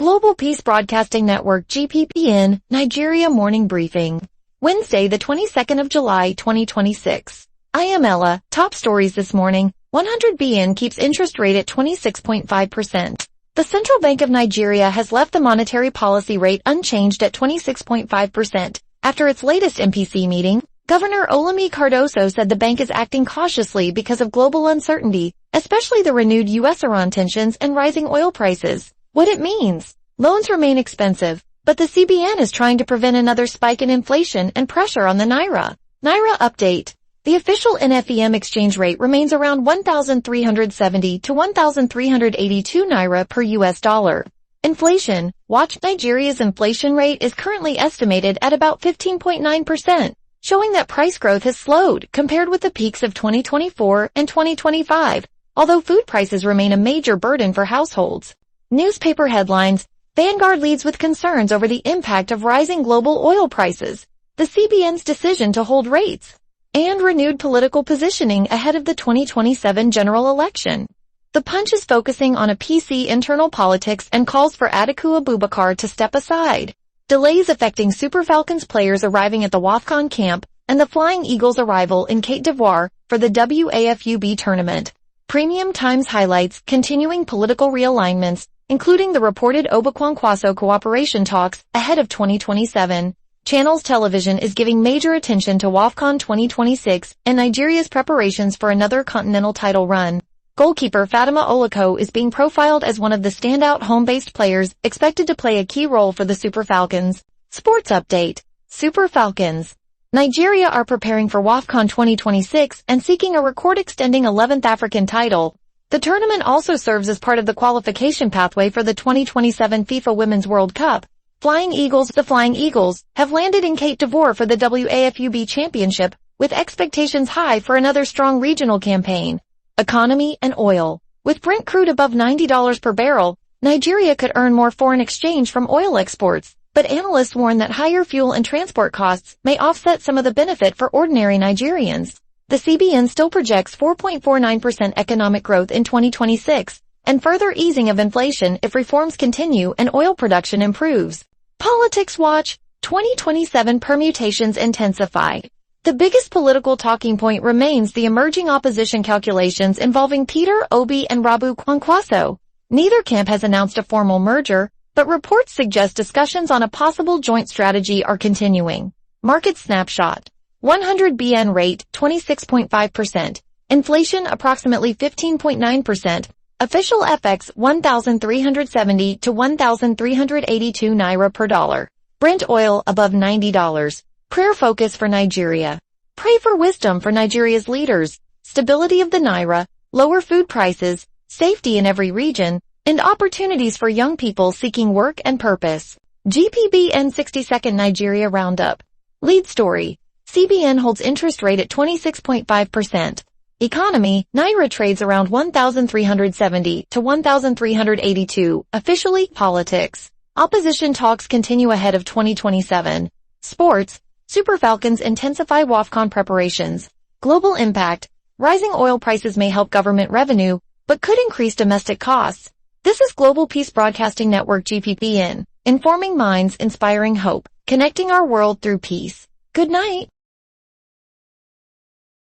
Global Peace Broadcasting Network GPBN, Nigeria Morning Briefing. Wednesday, the 22nd of July, 2026. I am Ella. Top stories this morning. 100BN keeps interest rate at 26.5%. The Central Bank of Nigeria has left the monetary policy rate unchanged at 26.5%. After its latest MPC meeting, Governor Olami Cardoso said the bank is acting cautiously because of global uncertainty, especially the renewed U.S.-Iran tensions and rising oil prices. What it means: loans remain expensive, but the CBN is trying to prevent another spike in inflation and pressure on the Naira. Naira update. The official NFEM exchange rate remains around 1,370 to 1,382 Naira per US dollar. Inflation. Watch. Nigeria's inflation rate is currently estimated at about 15.9%, showing that price growth has slowed compared with the peaks of 2024 and 2025, although food prices remain a major burden for households. Newspaper headlines. Vanguard leads with concerns over the impact of rising global oil prices, the CBN's decision to hold rates, and renewed political positioning ahead of the 2027 general election. The Punch is focusing on a PC internal politics and calls for Atiku Abubakar to step aside. Delays affecting Super Falcons players arriving at the WAFCON camp and the Flying Eagles' arrival in Côte d'Ivoire for the WAFUB tournament. Premium Times highlights continuing political realignments, including the reported Oba-Kwankwaso cooperation talks ahead of 2027. Channels Television is giving major attention to WAFCON 2026 and Nigeria's preparations for another continental title run. Goalkeeper Fatima Olako is being profiled as one of the standout home-based players expected to play a key role for the Super Falcons. Sports update. Super Falcons. Nigeria are preparing for WAFCON 2026 and seeking a record-extending 11th African title. The tournament also serves as part of the qualification pathway for the 2027 FIFA Women's World Cup. The Flying Eagles, have landed in Côte d'Ivoire for the WAFUB Championship, with expectations high for another strong regional campaign. Economy and oil. With Brent crude above $90 per barrel, Nigeria could earn more foreign exchange from oil exports, but analysts warn that higher fuel and transport costs may offset some of the benefit for ordinary Nigerians. The CBN still projects 4.49% economic growth in 2026, and further easing of inflation if reforms continue and oil production improves. Politics Watch. 2027 permutations intensify. The biggest political talking point remains the emerging opposition calculations involving Peter Obi and Rabu Kwankwaso. Neither camp has announced a formal merger, but reports suggest discussions on a possible joint strategy are continuing. Market snapshot. 100BN rate 26.5%. Inflation approximately 15.9%. Official FX 1,370 to 1,382 Naira per dollar. Brent oil above $90. Prayer focus for Nigeria. Pray for wisdom for Nigeria's leaders, stability of the Naira, lower food prices, safety in every region, and opportunities for young people seeking work and purpose. GPBN 60-second Nigeria Roundup. Lead story. CBN holds interest rate at 26.5%. Economy. Naira trades around 1,370 to 1,382. Officially. Politics. Opposition talks continue ahead of 2027. Sports. Super Falcons intensify WAFCON preparations. Global impact. Rising oil prices may help government revenue, but could increase domestic costs. This is Global Peace Broadcasting Network GPBN, informing minds, inspiring hope, connecting our world through peace. Good night.